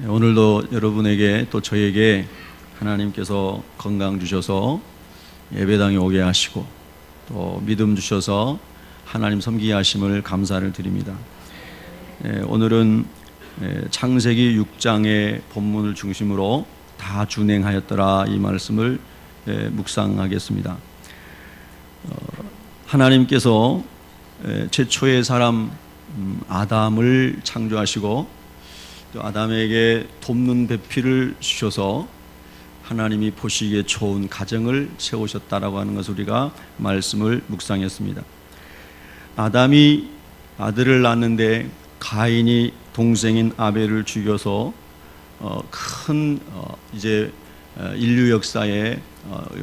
오늘도 여러분에게 또 저에게 하나님께서 건강 주셔서 예배당에 오게 하시고 또 믿음 주셔서 하나님 섬기게 하심을 감사를 드립니다. 오늘은 창세기 6장의 본문을 중심으로 다 준행하였더라 이 말씀을 묵상하겠습니다. 하나님께서 최초의 사람 아담을 창조하시고 또 아담에게 돕는 배필을 주셔서 하나님이 보시기에 좋은 가정을 세우셨다라고 하는 것을 우리가 말씀을 묵상했습니다. 아담이 아들을 낳는데 가인이 동생인 아벨을 죽여서 큰 이제 인류 역사에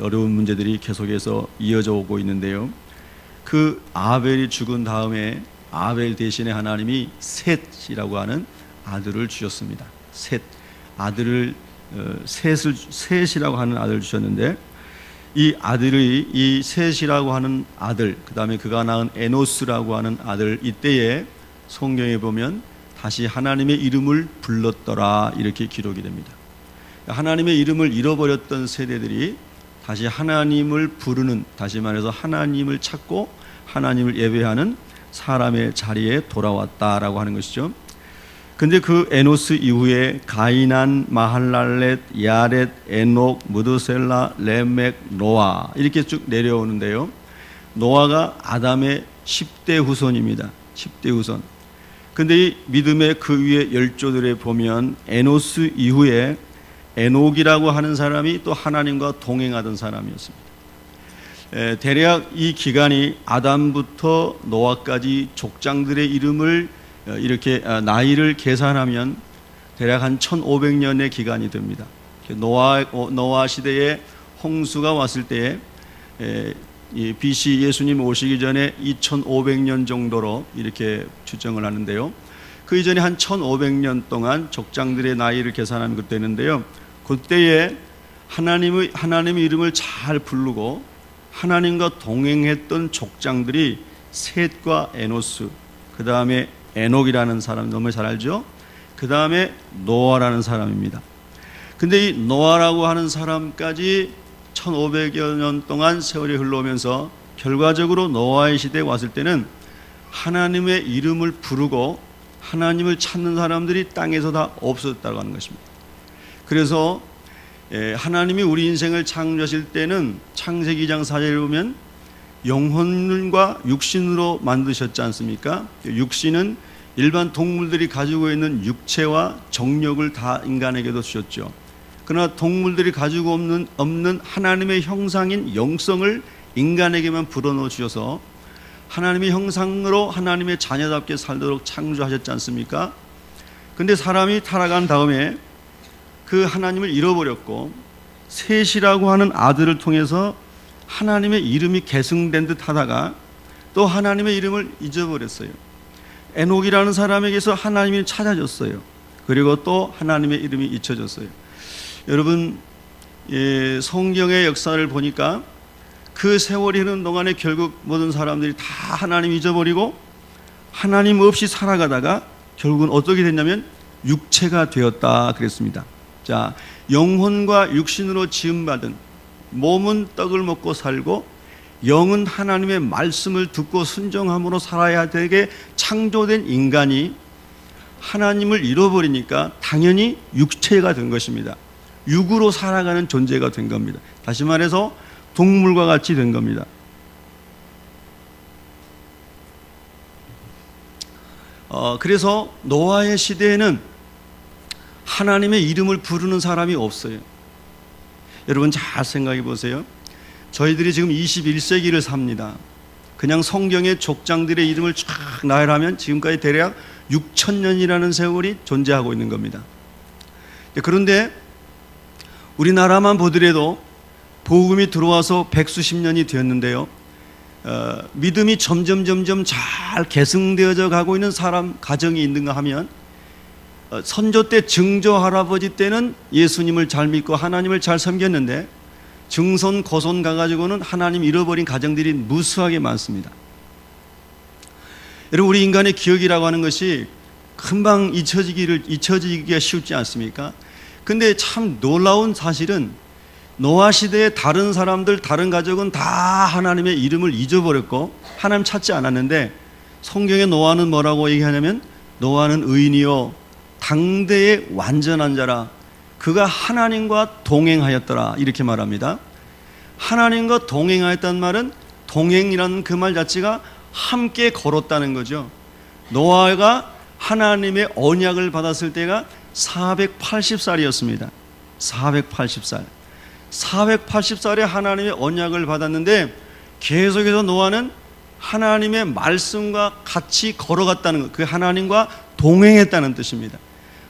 어려운 문제들이 계속해서 이어져 오고 있는데요. 그 아벨이 죽은 다음에 아벨 대신에 하나님이 셋이라고 하는 아들을 주셨습니다. 아들을 셋이라고 하는 아들을 주셨는데 이 아들의 이 셋이라고 하는 아들, 그 다음에 그가 낳은 에노스라고 하는 아들, 이때에 성경에 보면 다시 하나님의 이름을 불렀더라 이렇게 기록이 됩니다. 하나님의 이름을 잃어버렸던 세대들이 다시 하나님을 부르는, 다시 말해서 하나님을 찾고 하나님을 예배하는 사람의 자리에 돌아왔다라고 하는 것이죠. 근데 그 에노스 이후에 가이난, 마할랄렛, 야렛, 에녹, 무드셀라, 레멕, 노아 이렇게 쭉 내려오는데요. 노아가 아담의 10대 후손입니다. 10대 후손. 근데 이 믿음의 그 위에 열조들에 보면 에노스 이후에 에녹이라고 하는 사람이 또 하나님과 동행하던 사람이었습니다. 대략 이 기간이 아담부터 노아까지 족장들의 이름을 이렇게 나이를 계산하면 대략 한 1500년의 기간이 됩니다. 노아 시대에 홍수가 왔을 때에 BC 예수님 오시기 전에 2500년 정도로 이렇게 추정을 하는데요. 그 이전에 한 1500년 동안 족장들의 나이를 계산하면 그때는데요. 그때에 하나님의 이름을 잘 부르고 하나님과 동행했던 족장들이 셋과 에노스, 그 다음에 에녹이라는 사람 너무 잘 알죠? 그 다음에 노아라는 사람입니다. 근데 이 노아라고 하는 사람까지 1500여 년 동안 세월이 흘러오면서 결과적으로 노아의 시대에 왔을 때는 하나님의 이름을 부르고 하나님을 찾는 사람들이 땅에서 다 없어졌다고 하는 것입니다. 그래서 하나님이 우리 인생을 창조하실 때는 창세기 2장 4절에 보면 영혼과 육신으로 만드셨지 않습니까? 육신은 일반 동물들이 가지고 있는 육체와 정력을 다 인간에게도 주셨죠. 그러나 동물들이 가지고 없는 하나님의 형상인 영성을 인간에게만 불어넣어 주셔서 하나님의 형상으로 하나님의 자녀답게 살도록 창조하셨지 않습니까? 근데 사람이 타락한 다음에 그 하나님을 잃어버렸고 셋이라고 하는 아들을 통해서 하나님의 이름이 계승된 듯 하다가 또 하나님의 이름을 잊어버렸어요. 에녹이라는 사람에게서 하나님이 찾아졌어요. 그리고 또 하나님의 이름이 잊혀졌어요. 여러분, 성경의 역사를 보니까 그 세월이 흐르는 동안에 결국 모든 사람들이 다 하나님 잊어버리고 하나님 없이 살아가다가 결국은 어떻게 됐냐면 육체가 되었다 그랬습니다. 자, 영혼과 육신으로 지음받은, 몸은 떡을 먹고 살고 영은 하나님의 말씀을 듣고 순종함으로 살아야 되게 창조된 인간이 하나님을 잃어버리니까 당연히 육체가 된 것입니다. 육으로 살아가는 존재가 된 겁니다. 다시 말해서 동물과 같이 된 겁니다. 그래서 노아의 시대에는 하나님의 이름을 부르는 사람이 없어요. 여러분 잘 생각해 보세요. 저희들이 지금 21세기를 삽니다. 그냥 성경의 족장들의 이름을 쫙 나열하면 지금까지 대략 6000년이라는 세월이 존재하고 있는 겁니다. 그런데 우리나라만 보더라도 복음이 들어와서 100수십 년이 되었는데요. 믿음이 점점 잘 계승되어져 가고 있는 사람 가정이 있는가 하면 선조 때 증조 할아버지 때는 예수님을 잘 믿고 하나님을 잘 섬겼는데 증손 고손 가가지고는 하나님 잃어버린 가정들이 무수하게 많습니다. 여러분, 우리 인간의 기억이라고 하는 것이 금방 잊혀지기가 쉽지 않습니까? 근데 참 놀라운 사실은 노아 시대의 다른 사람들, 다른 가족은 다 하나님의 이름을 잊어버렸고 하나님 찾지 않았는데, 성경의 노아는 뭐라고 얘기하냐면 노아는 의인이요 당대의 완전한 자라, 그가 하나님과 동행하였더라, 이렇게 말합니다. 하나님과 동행하였다는 말은, 동행이라는 그 말 자체가 함께 걸었다는 거죠. 노아가 하나님의 언약을 받았을 때가 480살이었습니다. 480살. 480살에 하나님의 언약을 받았는데 계속해서 노아는 하나님의 말씀과 같이 걸어갔다는 것, 그 하나님과 동행했다는 뜻입니다.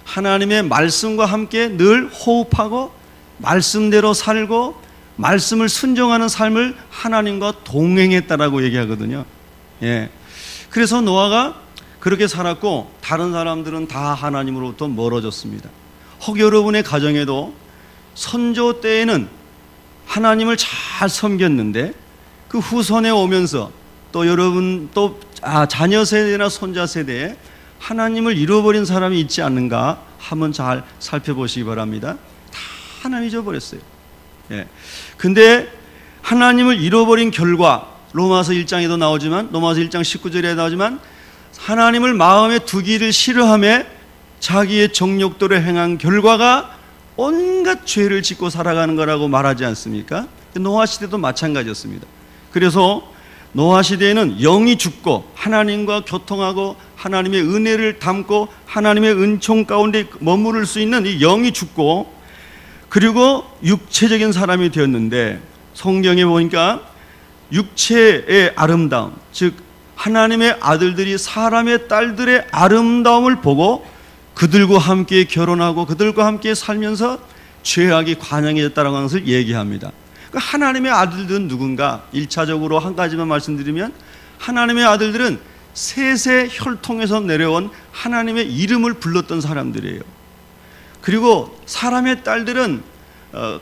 하나님의 말씀과 함께 늘 호흡하고 말씀대로 살고 말씀을 순종하는 삶을 하나님과 동행했다라고 얘기하거든요. 예. 그래서 노아가 그렇게 살았고 다른 사람들은 다 하나님으로부터 멀어졌습니다. 혹 여러분의 가정에도 선조 때에는 하나님을 잘 섬겼는데 그 후손에 오면서 또 여러분 또 자녀 세대나 손자 세대에 하나님을 잃어버린 사람이 있지 않는가 한번 잘 살펴보시기 바랍니다. 다 하나님 잊어버렸어요. 예. 근데 하나님을 잃어버린 결과, 로마서 1장에도 나오지만, 로마서 1장 19절에 나오지만, 하나님을 마음에 두기를 싫어하며 자기의 정욕대로 행한 결과가 온갖 죄를 짓고 살아가는 거라고 말하지 않습니까? 노아 시대도 마찬가지였습니다. 그래서 노아 시대에는 영이 죽고 하나님과 교통하고 하나님의 은혜를 담고 하나님의 은총 가운데 머무를 수 있는 이 영이 죽고, 그리고 육체적인 사람이 되었는데, 성경에 보니까 육체의 아름다움, 즉 하나님의 아들들이 사람의 딸들의 아름다움을 보고 그들과 함께 결혼하고 그들과 함께 살면서 죄악이 관영해졌다는 것을 얘기합니다. 하나님의 아들들은 누군가? 1차적으로 한 가지만 말씀드리면, 하나님의 아들들은 셋의 혈통에서 내려온 하나님의 이름을 불렀던 사람들이에요. 그리고 사람의 딸들은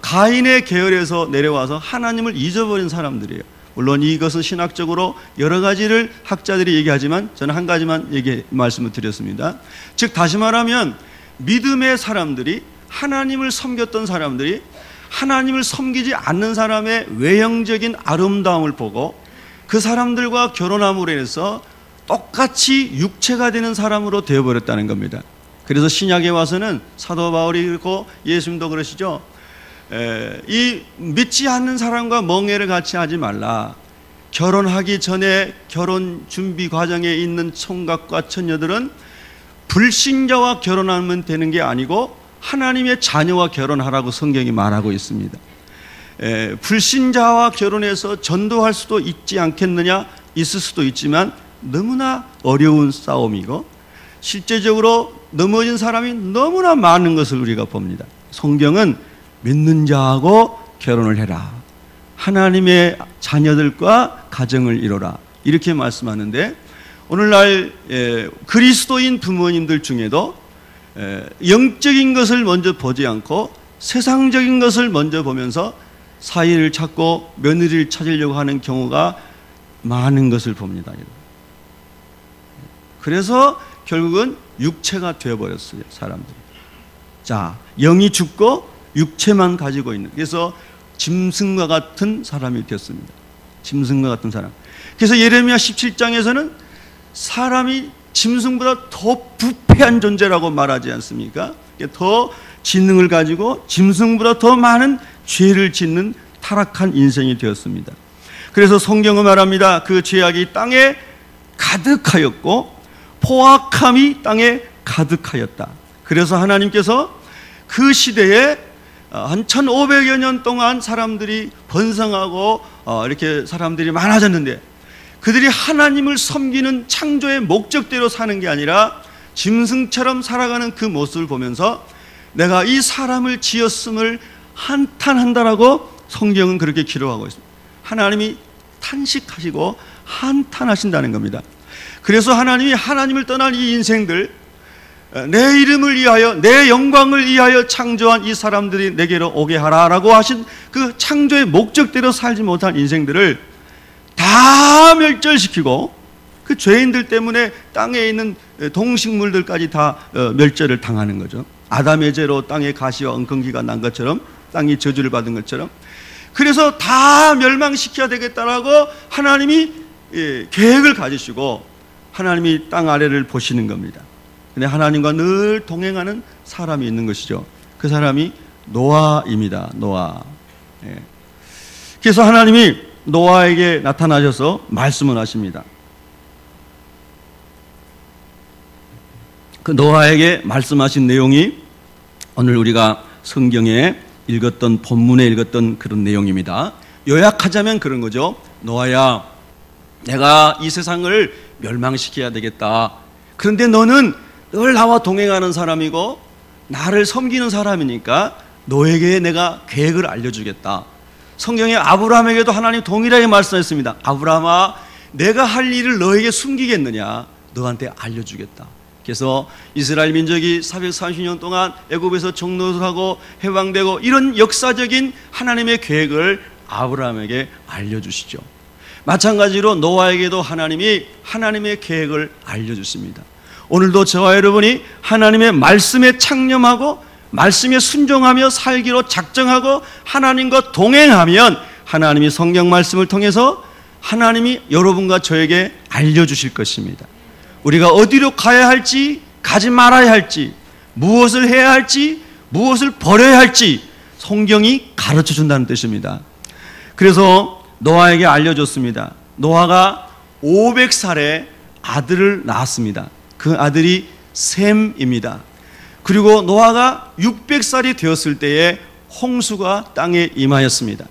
가인의 계열에서 내려와서 하나님을 잊어버린 사람들이에요. 물론 이것은 신학적으로 여러 가지를 학자들이 얘기하지만 저는 한 가지만 말씀을 드렸습니다. 즉 다시 말하면 믿음의 사람들이, 하나님을 섬겼던 사람들이 하나님을 섬기지 않는 사람의 외형적인 아름다움을 보고 그 사람들과 결혼함으로 인해서 똑같이 육체가 되는 사람으로 되어버렸다는 겁니다. 그래서 신약에 와서는 사도 바울이 그렇고 예수님도 그러시죠. 이 믿지 않는 사람과 멍해를 같이 하지 말라. 결혼하기 전에 결혼 준비 과정에 있는 총각과 처녀들은 불신자와 결혼하면 되는 게 아니고 하나님의 자녀와 결혼하라고 성경이 말하고 있습니다. 불신자와 결혼해서 전도할 수도 있지 않겠느냐? 있을 수도 있지만 너무나 어려운 싸움이고 실제적으로 넘어진 사람이 너무나 많은 것을 우리가 봅니다. 성경은 믿는 자하고 결혼을 해라, 하나님의 자녀들과 가정을 이뤄라, 이렇게 말씀하는데, 오늘날 그리스도인 부모님들 중에도 영적인 것을 먼저 보지 않고 세상적인 것을 먼저 보면서 사이를 찾고 며느리를 찾으려고 하는 경우가 많은 것을 봅니다. 그래서 결국은 육체가 되어버렸어요, 사람들이. 자, 영이 죽고 육체만 가지고 있는, 그래서 짐승과 같은 사람이 되었습니다. 짐승과 같은 사람. 그래서 예레미야 17장에서는 사람이 짐승보다 더 부패한 존재라고 말하지 않습니까? 더 지능을 가지고 짐승보다 더 많은 죄를 짓는 타락한 인생이 되었습니다. 그래서 성경은 말합니다. 그 죄악이 땅에 가득하였고 포악함이 땅에 가득하였다. 그래서 하나님께서 그 시대에 한 1500여 년 동안 사람들이 번성하고 이렇게 사람들이 많아졌는데, 그들이 하나님을 섬기는 창조의 목적대로 사는 게 아니라 짐승처럼 살아가는 그 모습을 보면서 내가 이 사람을 지었음을 한탄한다라고 성경은 그렇게 기록하고 있습니다. 하나님이 탄식하시고 한탄하신다는 겁니다. 그래서 하나님이 하나님을 떠난 이 인생들, 내 이름을 위하여 내 영광을 위하여 창조한 이 사람들이 내게로 오게 하라라고 하신 그 창조의 목적대로 살지 못한 인생들을 다 멸절시키고 그 죄인들 때문에 땅에 있는 동식물들까지 다 멸절을 당하는 거죠. 아담의 죄로 땅에 가시와 엉겅퀴가 난 것처럼, 땅이 저주를 받은 것처럼. 그래서 다 멸망시켜야 되겠다라고 하나님이 계획을 가지시고 하나님이 땅 아래를 보시는 겁니다. 근데 하나님과 늘 동행하는 사람이 있는 것이죠. 그 사람이 노아입니다. 노아. 그래서 하나님이 노아에게 나타나셔서 말씀을 하십니다. 그 노아에게 말씀하신 내용이 오늘 우리가 성경에 읽었던, 본문에 읽었던 그런 내용입니다. 요약하자면 그런 거죠. 노아야, 내가 이 세상을 멸망시켜야 되겠다. 그런데 너는 늘 나와 동행하는 사람이고 나를 섬기는 사람이니까 너에게 내가 계획을 알려주겠다. 성경에 아브라함에게도 하나님 동일하게 말씀했습니다. 아브라함아, 내가 할 일을 너에게 숨기겠느냐? 너한테 알려주겠다. 그래서 이스라엘 민족이 430년 동안 애굽에서 종노릇을 하고 해방되고 이런 역사적인 하나님의 계획을 아브라함에게 알려주시죠. 마찬가지로 노아에게도 하나님이 하나님의 계획을 알려주십니다. 오늘도 저와 여러분이 하나님의 말씀에 창념하고 말씀에 순종하며 살기로 작정하고 하나님과 동행하면 하나님이 성경 말씀을 통해서 하나님이 여러분과 저에게 알려주실 것입니다. 우리가 어디로 가야 할지, 가지 말아야 할지, 무엇을 해야 할지, 무엇을 버려야 할지 성경이 가르쳐 준다는 뜻입니다. 그래서 노아에게 알려줬습니다. 노아가 500살에 아들을 낳았습니다. 그 아들이 셈입니다. 그리고 노아가 600살이 되었을 때에 홍수가 땅에 임하였습니다.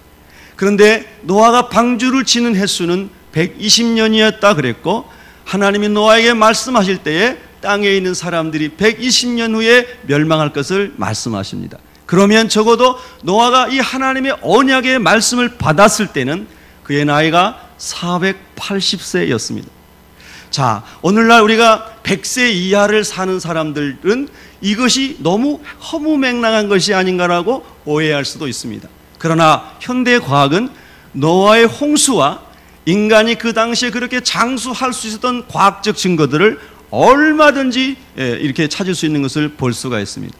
그런데 노아가 방주를 치는 횟수는 120년이었다 그랬고 하나님이 노아에게 말씀하실 때에 땅에 있는 사람들이 120년 후에 멸망할 것을 말씀하십니다. 그러면 적어도 노아가 이 하나님의 언약의 말씀을 받았을 때는 그의 나이가 480세였습니다. 자, 오늘날 우리가 100세 이하를 사는 사람들은 이것이 너무 허무맹랑한 것이 아닌가라고 오해할 수도 있습니다. 그러나 현대 과학은 노아의 홍수와 인간이 그 당시에 그렇게 장수할 수 있었던 과학적 증거들을 얼마든지 이렇게 찾을 수 있는 것을 볼 수가 있습니다.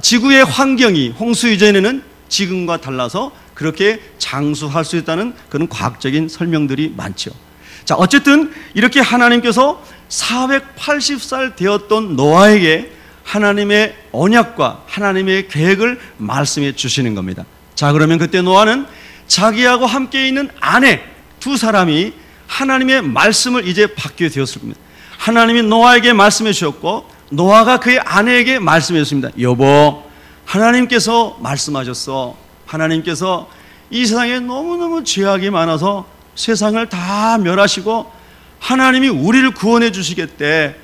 지구의 환경이 홍수 이전에는 지금과 달라서 그렇게 장수할 수 있다는 그런 과학적인 설명들이 많죠. 자, 어쨌든 이렇게 하나님께서 480살 되었던 노아에게 하나님의 언약과 하나님의 계획을 말씀해 주시는 겁니다. 자, 그러면 그때 노아는 자기하고 함께 있는 아내 두 사람이 하나님의 말씀을 이제 받게 되었을 겁니다. 하나님이 노아에게 말씀해 주셨고 노아가 그의 아내에게 말씀해 줬습니다. 여보, 하나님께서 말씀하셨어. 하나님께서 이 세상에 너무너무 죄악이 많아서 세상을 다 멸하시고 하나님이 우리를 구원해 주시겠대.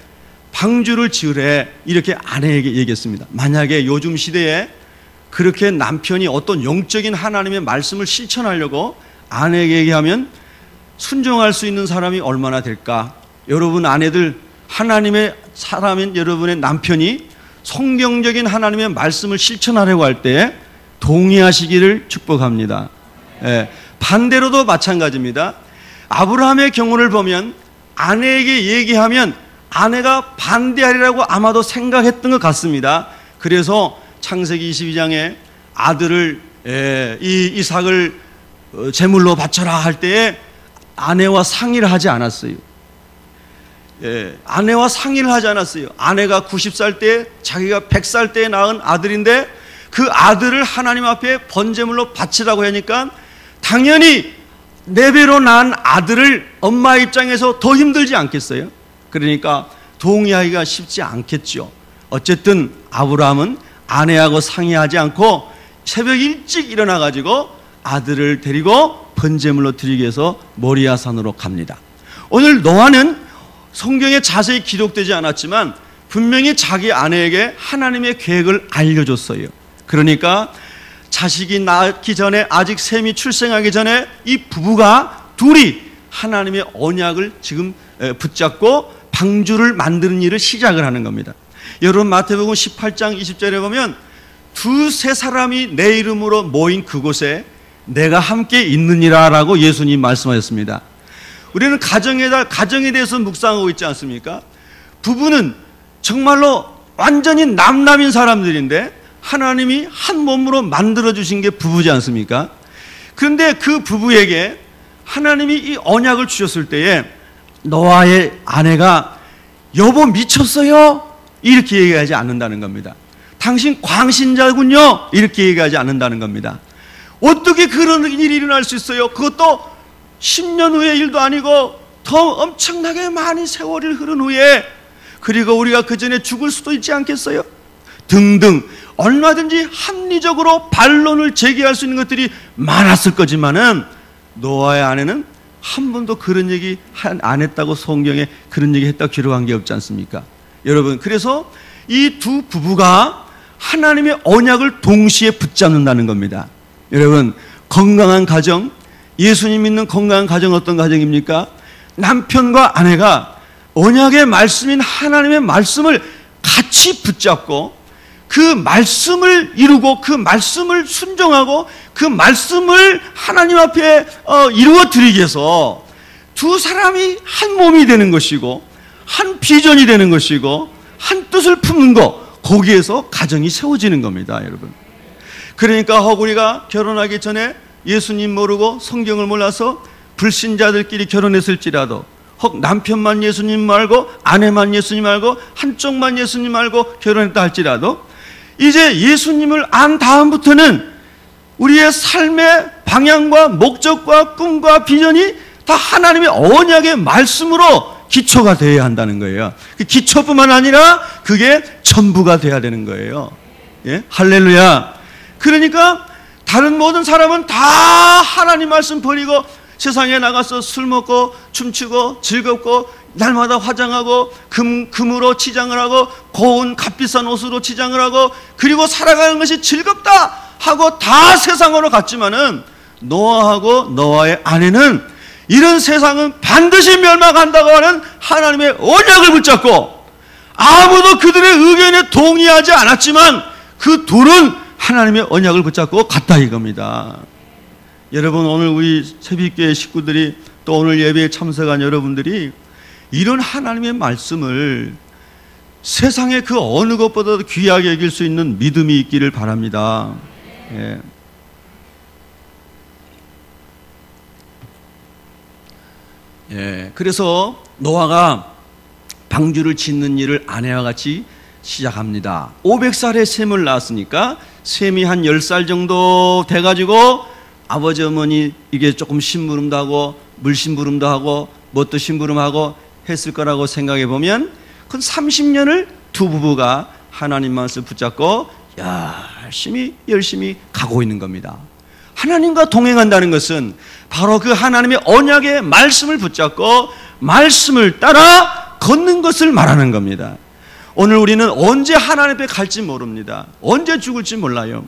방주를 지으래. 이렇게 아내에게 얘기했습니다. 만약에 요즘 시대에 그렇게 남편이 어떤 영적인 하나님의 말씀을 실천하려고 아내에게 얘기하면 순종할 수 있는 사람이 얼마나 될까? 여러분 아내들, 하나님의 사람인 여러분의 남편이 성경적인 하나님의 말씀을 실천하려고 할 때 동의하시기를 축복합니다. 반대로도 마찬가지입니다. 아브라함의 경우를 보면 아내에게 얘기하면 아내가 반대하리라고 아마도 생각했던 것 같습니다. 그래서 창세기 22장에 아들을 이삭을 제물로 바쳐라 할 때에 아내와 상의를 하지 않았어요. 아내와 상의를 하지 않았어요. 아내가 90살 때 자기가 100살 때에 낳은 아들인데 그 아들을 하나님 앞에 번제물로 바치라고 하니까 당연히 네 배로 낳은 아들을 엄마 입장에서 더 힘들지 않겠어요? 그러니까 동의하기가 쉽지 않겠죠. 어쨌든 아브라함은 아내하고 상의하지 않고 새벽 일찍 일어나 가지고 아들을 데리고 번제물로 드리기 위해서 모리아산으로 갑니다. 오늘 노아는 성경에 자세히 기록되지 않았지만 분명히 자기 아내에게 하나님의 계획을 알려줬어요. 그러니까 자식이 낳기 전에, 아직 셈이 출생하기 전에 이 부부가 둘이 하나님의 언약을 지금 붙잡고 방주를 만드는 일을 시작을 하는 겁니다. 여러분 마태복음 18장 20절에 보면 두세 사람이 내 이름으로 모인 그곳에 내가 함께 있느니라 라고 예수님 말씀하셨습니다. 우리는 가정에 대해서 묵상하고 있지 않습니까? 부부는 정말로 완전히 남남인 사람들인데 하나님이 한 몸으로 만들어주신 게 부부지 않습니까? 그런데 그 부부에게 하나님이 이 언약을 주셨을 때에 노아의 아내가 여보 미쳤어요? 이렇게 얘기하지 않는다는 겁니다. 당신 광신자군요? 이렇게 얘기하지 않는다는 겁니다. 어떻게 그런 일이 일어날 수 있어요? 그것도 10년 후의 일도 아니고 더 엄청나게 많은 세월이 흐른 후에, 그리고 우리가 그 전에 죽을 수도 있지 않겠어요? 등등 얼마든지 합리적으로 반론을 제기할 수 있는 것들이 많았을 거지만은 노아의 아내는 한 번도 그런 얘기 안 했다고 성경에 그런 얘기 했다고 기록한 게 없지 않습니까? 여러분, 그래서 이 두 부부가 하나님의 언약을 동시에 붙잡는다는 겁니다. 여러분, 건강한 가정, 예수님 믿는 건강한 가정 어떤 가정입니까? 남편과 아내가 언약의 말씀인 하나님의 말씀을 같이 붙잡고 그 말씀을 이루고 그 말씀을 순종하고 그 말씀을 하나님 앞에 이루어 드리기 위해서 두 사람이 한 몸이 되는 것이고 한 비전이 되는 것이고 한 뜻을 품는 것, 거기에서 가정이 세워지는 겁니다, 여러분. 그러니까 혹 우리가 결혼하기 전에 예수님 모르고 성경을 몰라서 불신자들끼리 결혼했을지라도, 혹 남편만 예수님 말고 아내만 예수님 알고 한쪽만 예수님 알고 결혼했다 할지라도, 이제 예수님을 안 다음부터는 우리의 삶의 방향과 목적과 꿈과 비전이 다 하나님의 언약의 말씀으로 기초가 되어야 한다는 거예요. 그 기초뿐만 아니라 그게 전부가 되어야 되는 거예요. 예? 할렐루야. 그러니까 다른 모든 사람은 다 하나님 말씀 버리고 세상에 나가서 술 먹고 춤추고 즐겁고 날마다 화장하고 금으로 치장을 하고 고운 값비싼 옷으로 치장을 하고 그리고 살아가는 것이 즐겁다 하고 다 세상으로 갔지만은 노아하고 노아의 아내는 이런 세상은 반드시 멸망한다고 하는 하나님의 언약을 붙잡고 아무도 그들의 의견에 동의하지 않았지만 그 둘은 하나님의 언약을 붙잡고 갔다 이겁니다. 여러분, 오늘 우리 새벽교회 식구들이 또 오늘 예배에 참석한 여러분들이 이런 하나님의 말씀을 세상의 그 어느 것보다도 귀하게 여길 수 있는 믿음이 있기를 바랍니다. 예. 예. 그래서 노아가 방주를 짓는 일을 아내와 같이 시작합니다. 500살에 셈을 낳았으니까 셈이 한 10살 정도 돼가지고 아버지 어머니 이게 조금 심부름도 하고 물심부름도 하고 뭣도 심부름하고 했을 거라고 생각해 보면 그 30년을 두 부부가 하나님 말씀을 붙잡고 열심히 가고 있는 겁니다. 하나님과 동행한다는 것은 바로 그 하나님의 언약의 말씀을 붙잡고 말씀을 따라 걷는 것을 말하는 겁니다. 오늘 우리는 언제 하나님 앞에 갈지 모릅니다. 언제 죽을지 몰라요.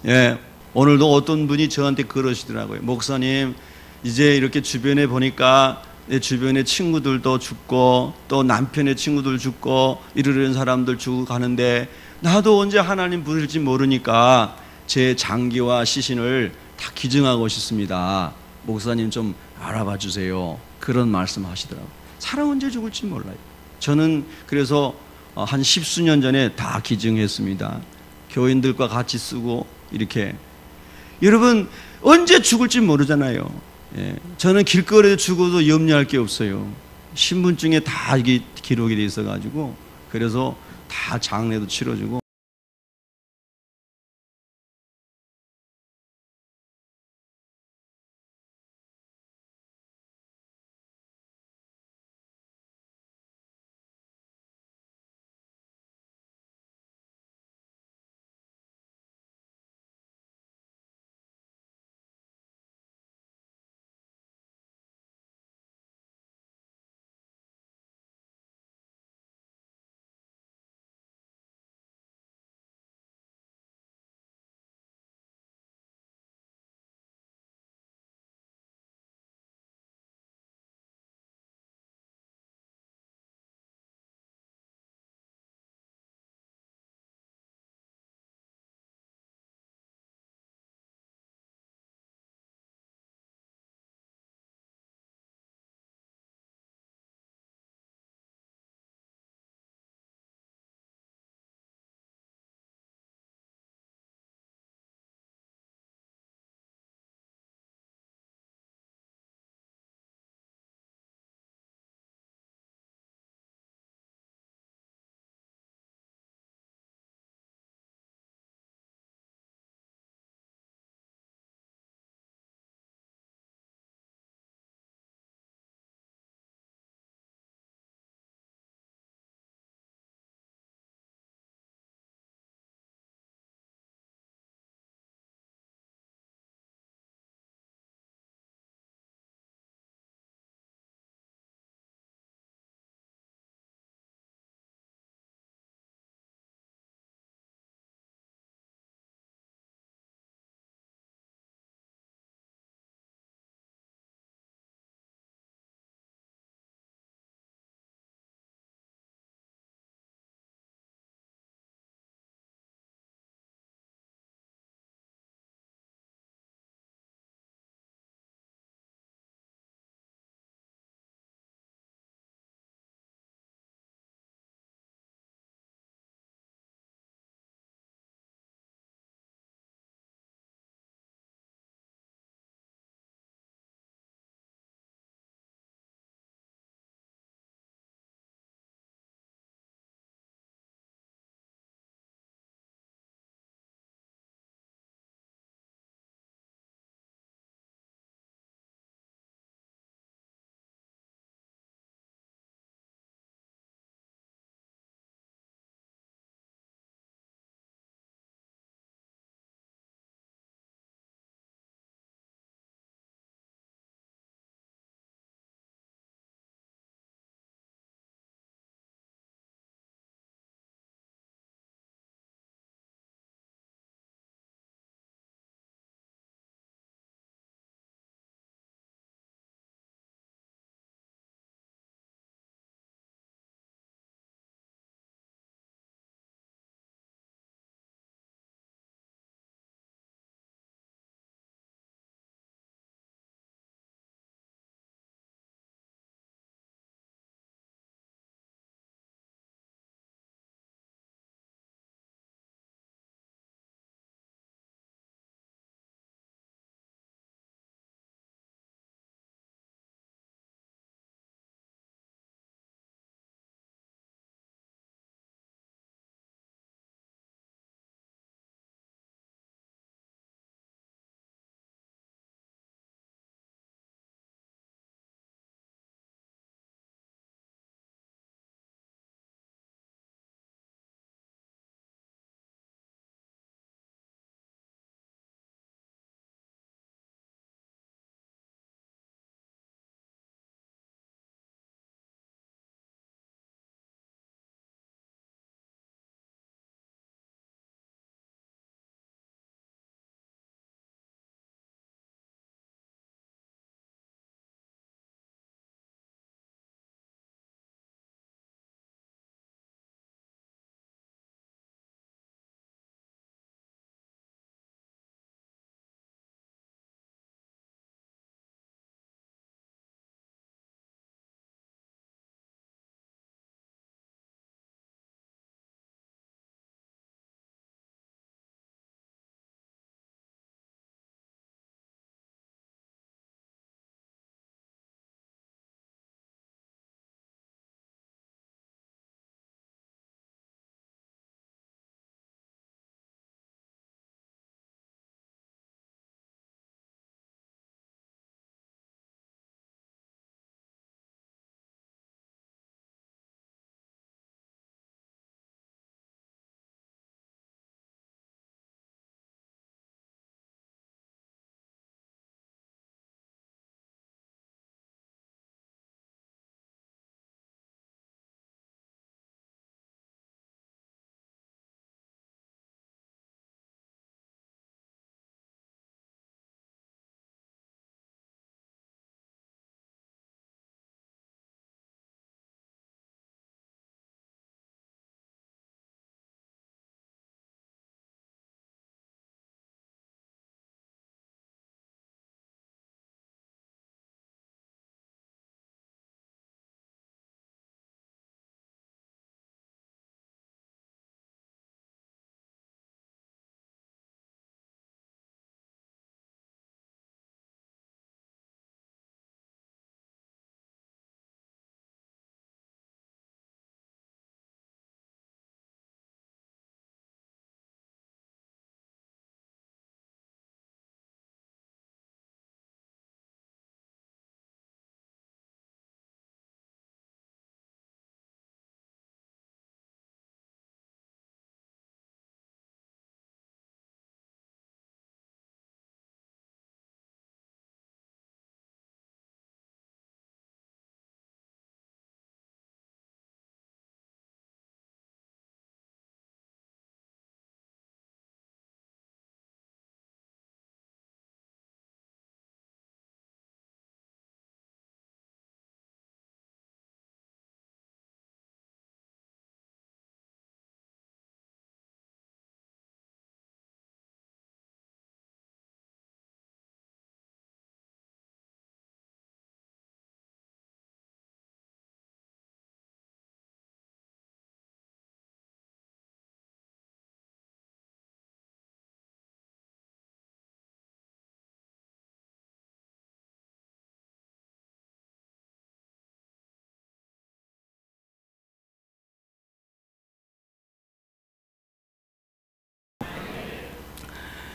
예, 오늘도 어떤 분이 저한테 그러시더라고요. 목사님, 이제 이렇게 주변에 보니까 내 주변의 친구들도 죽고 또 남편의 친구들 죽고 이러는 사람들 죽고 가는데 나도 언제 하나님 부를지 모르니까 제 장기와 시신을 다 기증하고 싶습니다. 목사님 좀 알아봐 주세요. 그런 말씀 하시더라고요. 사람 언제 죽을지 몰라요. 저는 그래서 한 10수년 전에 다 기증했습니다. 교인들과 같이 쓰고 이렇게. 여러분, 언제 죽을지 모르잖아요. 예, 저는 길거리에 죽어도 염려할 게 없어요. 신분증에 다 이게 기록이 돼 있어가지고 그래서 다 장례도 치러주고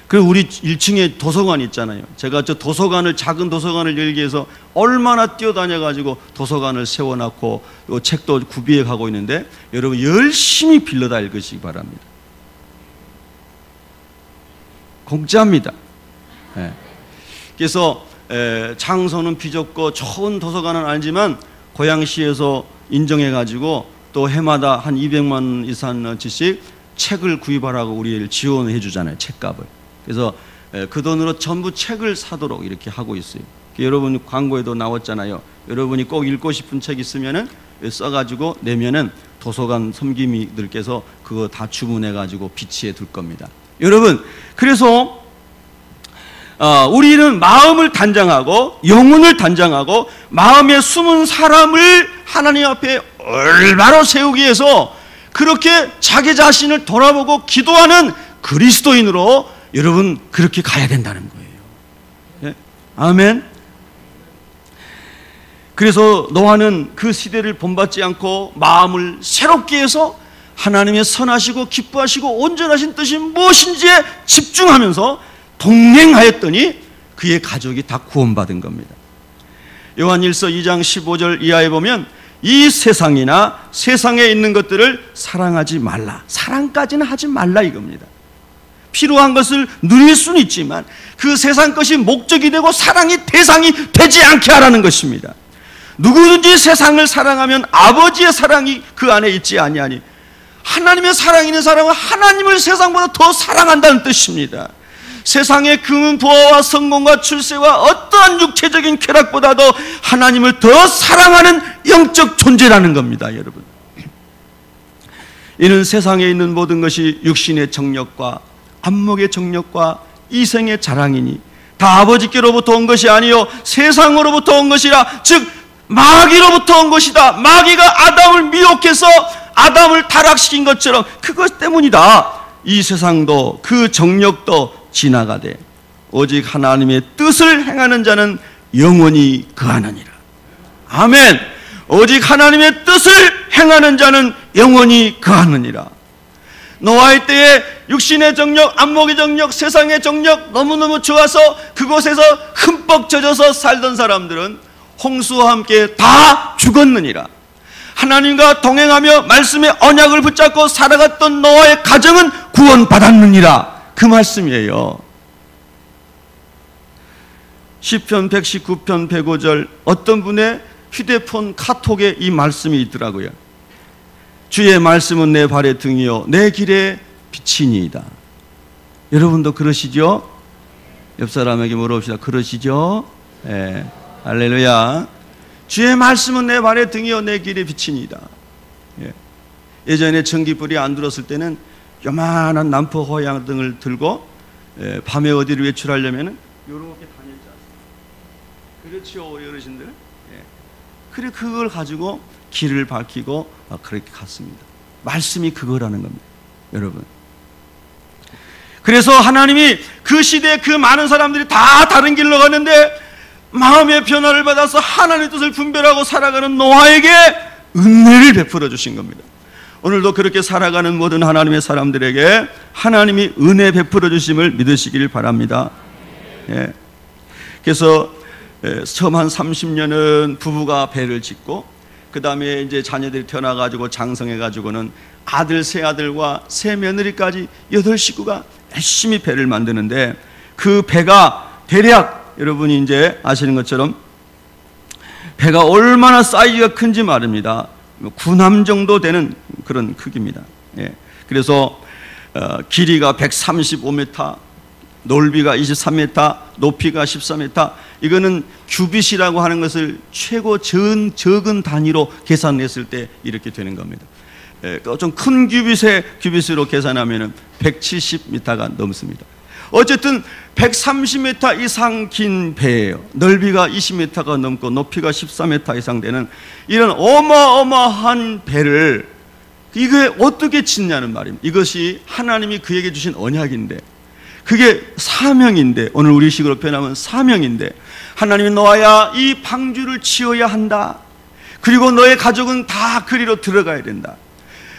그리고 우리 1층에 도서관 있잖아요. 제가 저 도서관을, 작은 도서관을 열기 위해서 얼마나 뛰어다녀가지고 도서관을 세워놨고 또 책도 구비해 가고 있는데, 여러분 열심히 빌려다 읽으시기 바랍니다. 공짜입니다. 네. 그래서 장소는 비좁고 좋은 도서관은 아니지만 고양시에서 인정해가지고 또 해마다 한 200만 원 이상어치씩 책을 구입하라고 우리를 지원해 주잖아요. 책값을. 그래서 그 돈으로 전부 책을 사도록 이렇게 하고 있어요. 여러분 광고에도 나왔잖아요. 여러분이 꼭 읽고 싶은 책 있으면은 써가지고 내면은 도서관 섬김이들께서 그거 다 주문해가지고 비치해 둘 겁니다. 여러분, 그래서 우리는 마음을 단장하고 영혼을 단장하고 마음에 숨은 사람을 하나님 앞에 올바로 세우기 위해서 그렇게 자기 자신을 돌아보고 기도하는 그리스도인으로 여러분 그렇게 가야 된다는 거예요. 네? 아멘. 그래서 노아는 그 시대를 본받지 않고 마음을 새롭게 해서 하나님의 선하시고 기뻐하시고 온전하신 뜻이 무엇인지에 집중하면서 동행하였더니 그의 가족이 다 구원받은 겁니다. 요한일서 2장 15절 이하에 보면 이 세상이나 세상에 있는 것들을 사랑하지 말라. 사랑까지는 하지 말라 이겁니다. 필요한 것을 누릴 수는 있지만 그 세상 것이 목적이 되고 사랑이 대상이 되지 않게 하라는 것입니다. 누구든지 세상을 사랑하면 아버지의 사랑이 그 안에 있지 아니하니, 하나님의 사랑이 있는 사람은 하나님을 세상보다 더 사랑한다는 뜻입니다. 세상의 금은 부와 성공과 출세와 어떠한 육체적인 쾌락보다도 하나님을 더 사랑하는 영적 존재라는 겁니다, 여러분. 이는 세상에 있는 모든 것이 육신의 정력과 안목의 정력과 이생의 자랑이니 다 아버지께로부터 온 것이 아니요 세상으로부터 온 것이라. 즉 마귀로부터 온 것이다. 마귀가 아담을 미혹해서 아담을 타락시킨 것처럼 그것 때문이다. 이 세상도 그 정력도 지나가되 오직 하나님의 뜻을 행하는 자는 영원히 거하느니라. 아멘. 오직 하나님의 뜻을 행하는 자는 영원히 거하느니라. 노아의 때에 육신의 정력, 안목의 정력, 세상의 정력 너무너무 좋아서 그곳에서 흠뻑 젖어서 살던 사람들은 홍수와 함께 다 죽었느니라. 하나님과 동행하며 말씀의 언약을 붙잡고 살아갔던 노아의 가정은 구원받았느니라. 그 말씀이에요. 시편 119편 105절 어떤 분의 휴대폰 카톡에 이 말씀이 있더라고요. 주의 말씀은 내 발의 등이요 내 길의 빛이니이다. 여러분도 그러시죠? 옆 사람에게 물어봅시다. 그러시죠? 네. 할렐루야. 주의 말씀은 내 발의 등이요 내 길의 빛이니이다. 예. 예전에 전기불이 안 들었을 때는 요만한 남포 호양등을 들고 밤에 어디를 외출하려면 이렇게 다녔지 않습니까? 그렇죠, 어르신들. 예. 그래 그걸 가지고 길을 밝히고 그렇게 갔습니다. 말씀이 그거라는 겁니다, 여러분. 그래서 하나님이 그 시대에 그 많은 사람들이 다 다른 길로 갔는데 마음의 변화를 받아서 하나님의 뜻을 분별하고 살아가는 노아에게 은혜를 베풀어 주신 겁니다. 오늘도 그렇게 살아가는 모든 하나님의 사람들에게 하나님이 은혜 베풀어 주심을 믿으시길 바랍니다. 예. 그래서 처음 한 30년은 부부가 배를 짓고 그 다음에 이제 자녀들이 태어나가지고 장성해가지고는 아들, 세 아들과 세 며느리까지 8식구가 열심히 배를 만드는데 그 배가 대략 여러분이 이제 아시는 것처럼 배가 얼마나 사이즈가 큰지 말입니다. 군함 정도 되는 그런 크기입니다. 예. 그래서 길이가 135m, 넓이가 23m, 높이가 14m. 이거는 규빗이라고 하는 것을 최고 적은 단위로 계산했을 때 이렇게 되는 겁니다. 좀 큰 규빗으로 계산하면 170m가 넘습니다. 어쨌든 130m 이상 긴 배예요. 넓이가 20m가 넘고 높이가 14m 이상 되는 이런 어마어마한 배를 이게 어떻게 짓냐는 말입니다. 이것이 하나님이 그에게 주신 언약인데 그게 사명인데, 오늘 우리 식으로 표현하면 사명인데, 하나님이 노아야 이 방주를 지어야 한다. 그리고 너의 가족은 다 그리로 들어가야 된다.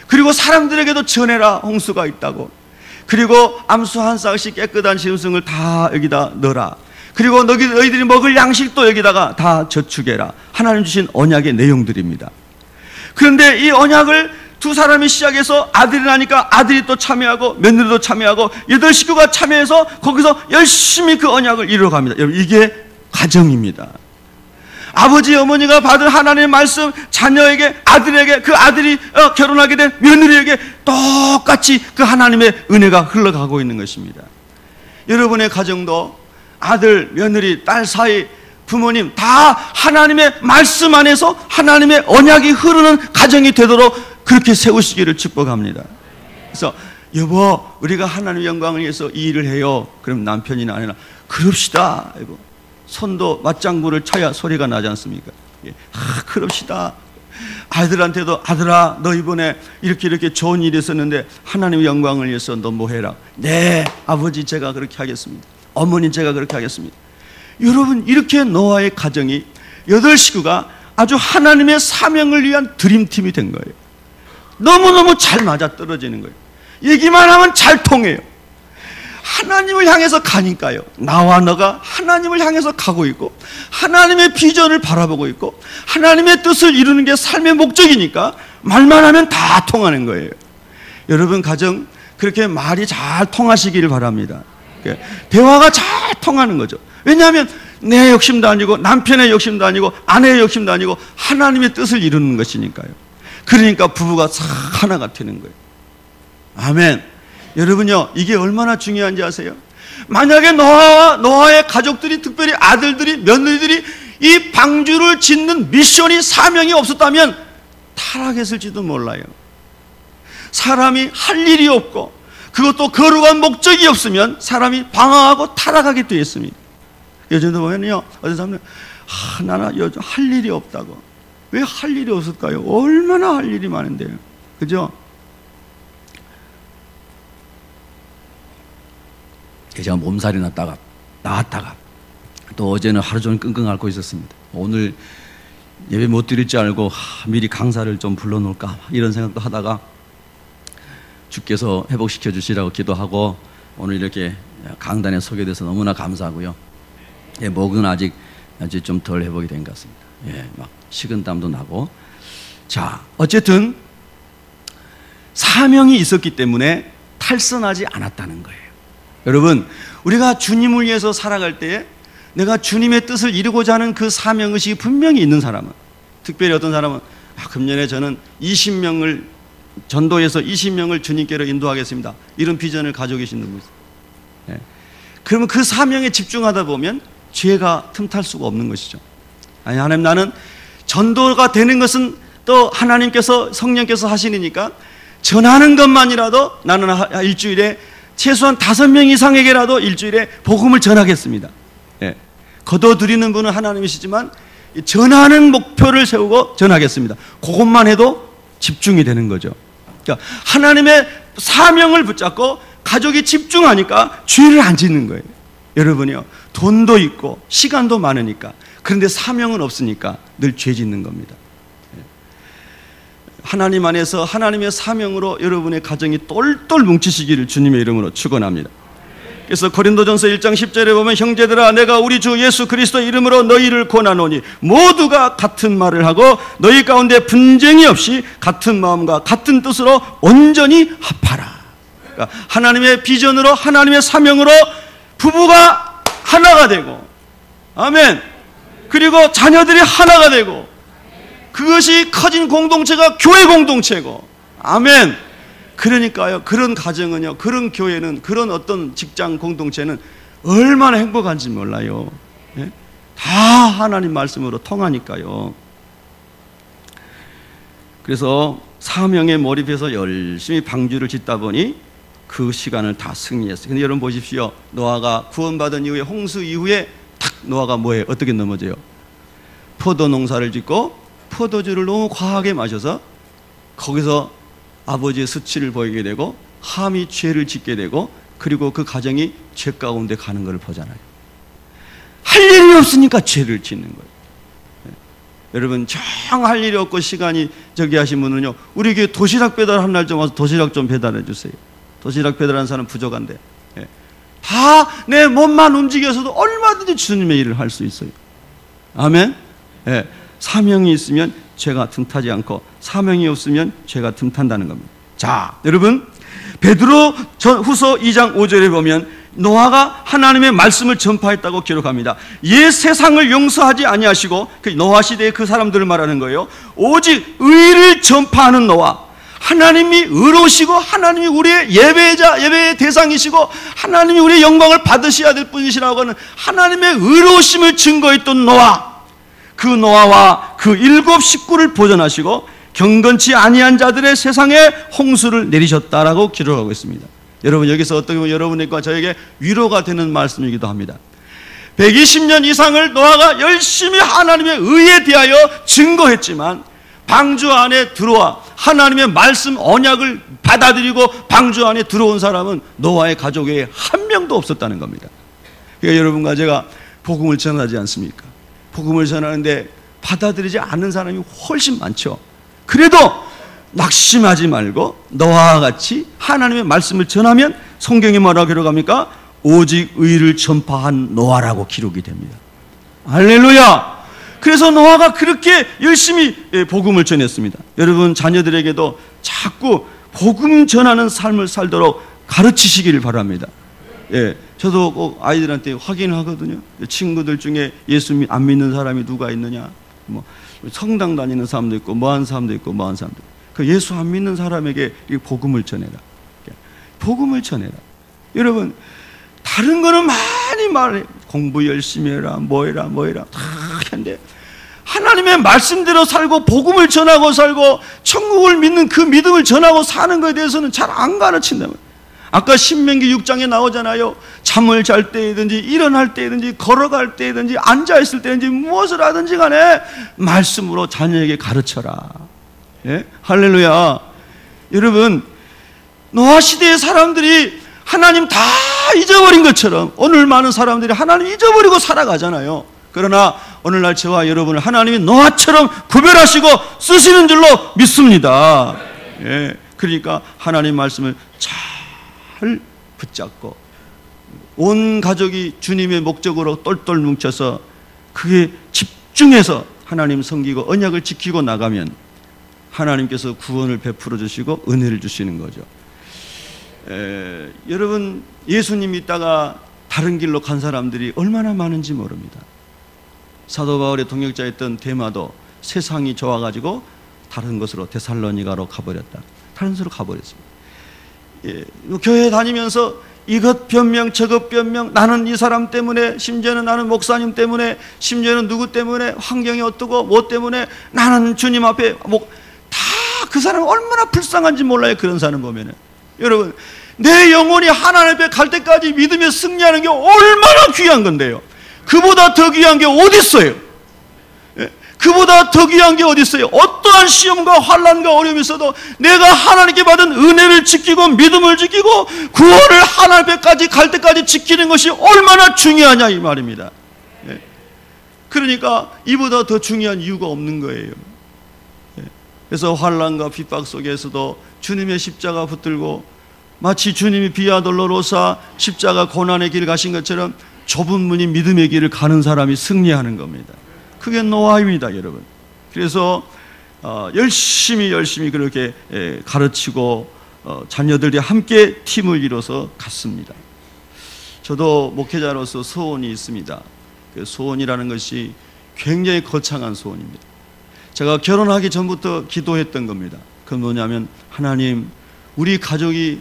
그리고 사람들에게도 전해라, 홍수가 있다고. 그리고 암수 한 쌍씩 깨끗한 짐승을 다 여기다 넣어라. 그리고 너희들이 먹을 양식도 여기다가 다 저축해라. 하나님 주신 언약의 내용들입니다. 그런데 이 언약을 두 사람이 시작해서 아들이 나니까 아들이 또 참여하고 며느리도 참여하고 8식구가 참여해서 거기서 열심히 그 언약을 이루어갑니다. 여러분, 이게 가정입니다. 아버지 어머니가 받은 하나님의 말씀 자녀에게, 아들에게, 그 아들이 결혼하게 된 며느리에게 똑같이 그 하나님의 은혜가 흘러가고 있는 것입니다. 여러분의 가정도 아들, 며느리, 딸 사이, 부모님 다 하나님의 말씀 안에서 하나님의 언약이 흐르는 가정이 되도록 그렇게 세우시기를 축복합니다. 그래서 여보, 우리가 하나님의 영광을 위해서 이 일을 해요. 그럼 남편이나 아내나 그럽시다. 손도 맞장구를 쳐야 소리가 나지 않습니까? 그럽시다. 아이들한테도 아들아, 너 이번에 이렇게 좋은 일이 있었는데 하나님의 영광을 위해서 너 뭐 해라. 네, 아버지 제가 그렇게 하겠습니다. 어머니 제가 그렇게 하겠습니다. 여러분, 이렇게 노아의 가정이 8식구가 아주 하나님의 사명을 위한 드림팀이 된 거예요. 너무너무 잘 맞아떨어지는 거예요. 얘기만 하면 잘 통해요. 하나님을 향해서 가니까요, 나와 너가 하나님을 향해서 가고 있고 하나님의 비전을 바라보고 있고 하나님의 뜻을 이루는 게 삶의 목적이니까 말만 하면 다 통하는 거예요. 여러분 가정 그렇게 말이 잘 통하시기를 바랍니다. 대화가 잘 통하는 거죠. 왜냐하면 내 욕심도 아니고 남편의 욕심도 아니고 아내의 욕심도 아니고 하나님의 뜻을 이루는 것이니까요. 그러니까 부부가 싹 하나가 되는 거예요. 아멘. 여러분요, 이게 얼마나 중요한지 아세요? 만약에 노아의 가족들이, 특별히 아들들이, 며느리들이 이 방주를 짓는 미션이, 사명이 없었다면 타락했을지도 몰라요. 사람이 할 일이 없고 그것도 거룩한 목적이 없으면 사람이 방황하고 타락하게 되어 있습니다. 요즘도 보면요, 어떤 사람은 나는 요즘 할 일이 없다고. 왜 할 일이 없을까요? 얼마나 할 일이 많은데요. 그죠? 제가 몸살이 나왔다가 또 어제는 하루 종일 끙끙 앓고 있었습니다. 오늘 예배 못 드릴 줄 알고 미리 강사를 좀 불러놓을까 이런 생각도 하다가 주께서 회복시켜 주시라고 기도하고 오늘 이렇게 강단에 서게 돼서 너무나 감사하고요. 목은 아직 좀 덜 회복이 된 것 같습니다. 막 식은땀도 나고. 자, 어쨌든 사명이 있었기 때문에 탈선하지 않았다는 거예요. 여러분, 우리가 주님을 위해서 살아갈 때에 내가 주님의 뜻을 이루고자 하는 그 사명의식이 분명히 있는 사람은, 특별히 어떤 사람은 금년에 저는 20명을 전도해서 20명을 주님께로 인도하겠습니다, 이런 비전을 가지고 계신 분이 있어요. 그러면 그 사명에 집중하다 보면 죄가 틈탈 수가 없는 것이죠. 아니, 하나님, 나는 전도가 되는 것은 또 하나님께서, 성령께서 하시니까 전하는 것만이라도 나는 일주일에 최소한 5명 이상에게라도 일주일에 복음을 전하겠습니다. 거둬들이는 분은 하나님이시지만 전하는 목표를 세우고 전하겠습니다. 그것만 해도 집중이 되는 거죠. 그러니까 하나님의 사명을 붙잡고 가족이 집중하니까 죄를 안 짓는 거예요. 여러분이요, 돈도 있고 시간도 많으니까, 그런데 사명은 없으니까 늘 죄 짓는 겁니다. 하나님 안에서 하나님의 사명으로 여러분의 가정이 똘똘 뭉치시기를 주님의 이름으로 축원합니다. 그래서 고린도전서 1장 10절에 보면, 형제들아, 내가 우리 주 예수 그리스도의 이름으로 너희를 권하노니 모두가 같은 말을 하고 너희 가운데 분쟁이 없이 같은 마음과 같은 뜻으로 온전히 합하라. 그러니까 하나님의 비전으로, 하나님의 사명으로 부부가 하나가 되고, 아멘, 그리고 자녀들이 하나가 되고, 그것이 커진 공동체가 교회 공동체고, 아멘. 그러니까요, 그런 가정은요, 그런 교회는, 그런 어떤 직장 공동체는 얼마나 행복한지 몰라요. 다 하나님 말씀으로 통하니까요. 그래서 사명에 몰입해서 열심히 방주를 짓다 보니 그 시간을 다 승리했어요. 근데 여러분 보십시오. 노아가 구원받은 이후에, 홍수 이후에 탁 노아가 뭐예요? 어떻게 넘어져요? 포도 농사를 짓고 포도주를 너무 과하게 마셔서 거기서 아버지의 수치를 보이게 되고 함이 죄를 짓게 되고, 그리고 그 가정이 죄 가운데 가는 것을 보잖아요. 할 일이 없으니까 죄를 짓는 거예요. 여러분, 정 할 일이 없고 시간이 저기 하신 분은요, 우리 교회 도시락 배달 한 날 좀 와서 도시락 좀 배달해 주세요. 도시락 배달하는 사람 부족한데, 예. 다 내 몸만 움직여서도 얼마든지 주님의 일을 할 수 있어요. 아멘. 예. 사명이 있으면 죄가 틈타지 않고 사명이 없으면 죄가 틈탄다는 겁니다. 자, 여러분, 베드로 후서 2장 5절에 보면 노아가 하나님의 말씀을 전파했다고 기록합니다. 옛 세상을 용서하지 아니하시고, 그 노아 시대의 그 사람들을 말하는 거예요. 오직 의를 전파하는 노아. 하나님이 의로우시고 하나님이 우리의 예배자, 예배의 대상이시고 하나님이 우리의 영광을 받으셔야 될 분이시라고 하는 하나님의 의로우심을 증거했던 노아. 그 노아와 그 7 식구를 보존하시고 경건치 아니한 자들의 세상에 홍수를 내리셨다라고 기록하고 있습니다. 여러분, 여기서 어떻게 보면 여러분과 저에게 위로가 되는 말씀이기도 합니다. 120년 이상을 노아가 열심히 하나님의 의에 대하여 증거했지만 방주 안에 들어와 하나님의 말씀 언약을 받아들이고 방주 안에 들어온 사람은 노아의 가족에 한 명도 없었다는 겁니다. 그러니까 여러분과 제가 복음을 전하지 않습니까? 복음을 전하는데 받아들이지 않는 사람이 훨씬 많죠. 그래도 낙심하지 말고 노아와 같이 하나님의 말씀을 전하면 성경에 뭐라고 기록합니까? 오직 의를 전파한 노아라고 기록이 됩니다. 할렐루야! 그래서 노아가 그렇게 열심히 복음을 전했습니다. 여러분, 자녀들에게도 자꾸 복음 전하는 삶을 살도록 가르치시기를 바랍니다. 예, 저도 꼭 아이들한테 확인을 하거든요. 친구들 중에 예수 안 믿는 사람이 누가 있느냐, 뭐 성당 다니는 사람도 있고 뭐하는 사람도 있고 뭐하는 사람도 있고, 그 예수 안 믿는 사람에게 이 복음을 전해라. 복음을 전해라. 여러분, 다른 거는 많이 말해. 공부 열심히 해라, 뭐해라 다 했는데 하나님의 말씀대로 살고 복음을 전하고 살고 천국을 믿는 그 믿음을 전하고 사는 것에 대해서는 잘 안 가르친다면, 아까 신명기 6장에 나오잖아요. 잠을 잘 때이든지 일어날 때이든지 걸어갈 때이든지 앉아있을 때든지 무엇을 하든지 간에 말씀으로 자녀에게 가르쳐라. 예? 할렐루야. 여러분, 노아 시대의 사람들이 하나님 다 잊어버린 것처럼 오늘 많은 사람들이 하나님 잊어버리고 살아가잖아요. 그러나 오늘날 저와 여러분을 하나님이 노아처럼 구별하시고 쓰시는 줄로 믿습니다. 예, 그러니까 하나님 말씀을 잘 붙잡고 온 가족이 주님의 목적으로 똘똘 뭉쳐서 그게 집중해서 하나님 섬기고 언약을 지키고 나가면 하나님께서 구원을 베풀어 주시고 은혜를 주시는 거죠. 여러분, 예수님 믿다가 다른 길로 간 사람들이 얼마나 많은지 모릅니다. 사도 바울의 동역자였던 데마도 세상이 좋아가지고 다른 곳으로 데살로니가로 가버렸다. 다른 곳으로 가버렸습니다. 예, 교회 다니면서 이것 변명 저것 변명, 나는 이 사람 때문에, 심지어는 나는 목사님 때문에, 심지어는 누구 때문에, 환경이 어떠고 뭐 때문에, 나는 주님 앞에 다 그 사람 얼마나 불쌍한지 몰라요. 그런 사람 보면은. 여러분, 내 영혼이 하나님 앞에 갈 때까지 믿음에 승리하는 게 얼마나 귀한 건데요. 그보다 더 귀한 게 어디 있어요? 그보다 더 귀한 게 어디 있어요? 어떠한 시험과 환난과 어려움이 있어도 내가 하나님께 받은 은혜를 지키고 믿음을 지키고 구원을 하나님 앞에까지 갈 때까지 지키는 것이 얼마나 중요하냐 이 말입니다. 그러니까 이보다 더 중요한 이유가 없는 거예요. 그래서 환난과 핍박 속에서도 주님의 십자가 붙들고 마치 주님이 비아 돌로로사 십자가 고난의 길 가신 것처럼 좁은 문이 믿음의 길을 가는 사람이 승리하는 겁니다. 그게 노아입니다, 여러분. 그래서 열심히 그렇게 가르치고 자녀들이 함께 팀을 이뤄서 갔습니다. 저도 목회자로서 소원이 있습니다. 그 소원이라는 것이 굉장히 거창한 소원입니다. 제가 결혼하기 전부터 기도했던 겁니다. 그건 뭐냐면, 하나님, 우리 가족이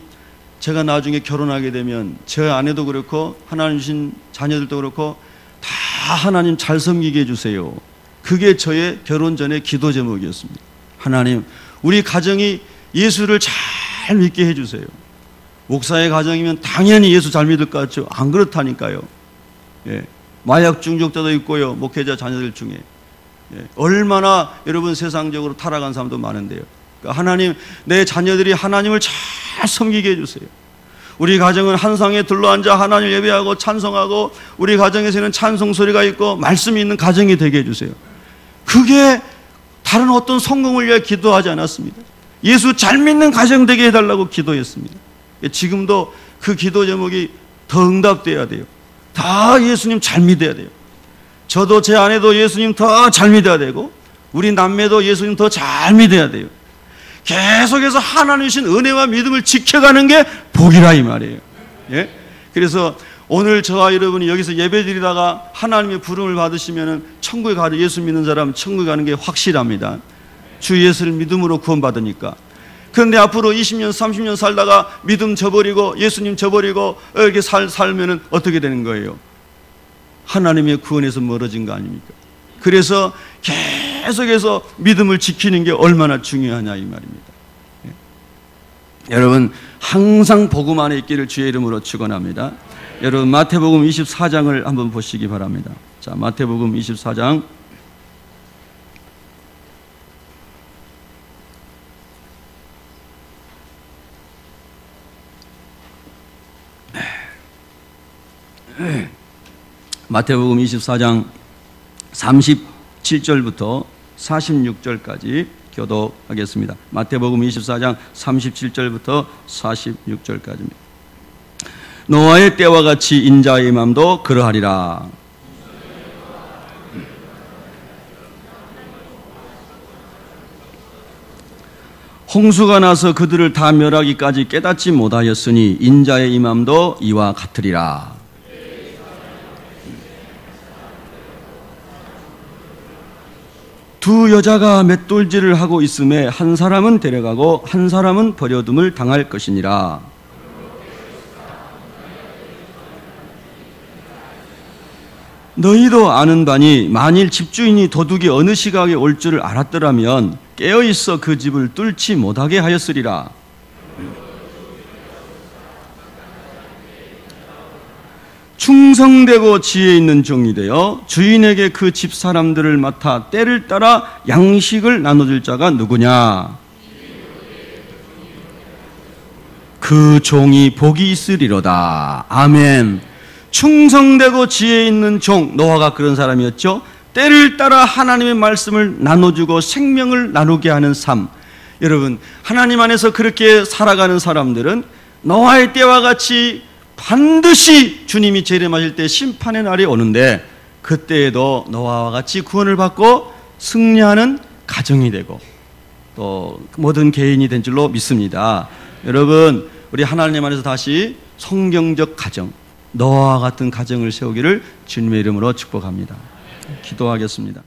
제가 나중에 결혼하게 되면 제 아내도 그렇고 하나님 주신 자녀들도 그렇고 다 하나님 잘 섬기게 해주세요. 그게 저의 결혼 전의 기도 제목이었습니다. 하나님, 우리 가정이 예수를 잘 믿게 해주세요. 목사의 가정이면 당연히 예수 잘 믿을 것 같죠? 안 그렇다니까요. 예, 마약 중독자도 있고요, 목회자 자녀들 중에. 예, 얼마나 여러분 세상적으로 타락한 사람도 많은데요. 그러니까 하나님, 내 자녀들이 하나님을 잘 섬기게 해주세요. 우리 가정은 한 상에 둘러앉아 하나님을 예배하고 찬송하고 우리 가정에서는 찬송 소리가 있고 말씀이 있는 가정이 되게 해주세요. 그게 다른 어떤 성공을 위해 기도하지 않았습니다. 예수 잘 믿는 가정 되게 해달라고 기도했습니다. 지금도 그 기도 제목이 더 응답돼야 돼요. 다 예수님 잘 믿어야 돼요. 저도 제 아내도 예수님 더 잘 믿어야 되고 우리 남매도 예수님 더 잘 믿어야 돼요. 계속해서 하나님 주신 은혜와 믿음을 지켜가는 게 복이라 이 말이에요. 예? 그래서 오늘 저와 여러분이 여기서 예배드리다가 하나님의 부름을 받으시면은 천국에 가도 예수 믿는 사람은 천국에 가는 게 확실합니다. 주 예수를 믿음으로 구원받으니까. 그런데 앞으로 20년, 30년 살다가 믿음 저버리고 예수님 저버리고 이렇게 살면은 어떻게 되는 거예요? 하나님의 구원에서 멀어진 거 아닙니까? 그래서 계속해서 믿음을 지키는 게 얼마나 중요하냐 이 말입니다. 예. 여러분 항상 복음 안에 있기를 주의 이름으로 축원합니다. 여러분 마태복음 24장을 한번 보시기 바랍니다. 자, 마태복음 24장 마태복음 24장 37절부터 46절까지 교독하겠습니다. 마태복음 24장 37절부터 46절까지입니다. 노아의 때와 같이 인자의 임함도 그러하리라. 홍수가 나서 그들을 다 멸하기까지 깨닫지 못하였으니 인자의 임함도 이와 같으리라. 두 여자가 맷돌질을 하고 있음에 한 사람은 데려가고 한 사람은 버려둠을 당할 것이니라. 너희도 아는 바니 만일 집주인이 도둑이 어느 시각에 올 줄을 알았더라면 깨어있어 그 집을 뚫지 못하게 하였으리라. 충성되고 지혜 있는 종이 되어 주인에게 그 집 사람들을 맡아 때를 따라 양식을 나눠줄 자가 누구냐? 그 종이 복이 있으리로다. 아멘. 충성되고 지혜 있는 종, 노아가 그런 사람이었죠. 때를 따라 하나님의 말씀을 나눠주고 생명을 나누게 하는 삶. 여러분 하나님 안에서 그렇게 살아가는 사람들은 노아의 때와 같이 반드시 주님이 재림하실 때 심판의 날이 오는데 그때에도 노아와 같이 구원을 받고 승리하는 가정이 되고 또 모든 개인이 된 줄로 믿습니다. 여러분 우리 하나님 안에서 다시 성경적 가정, 노아와 같은 가정을 세우기를 주님의 이름으로 축복합니다. 기도하겠습니다.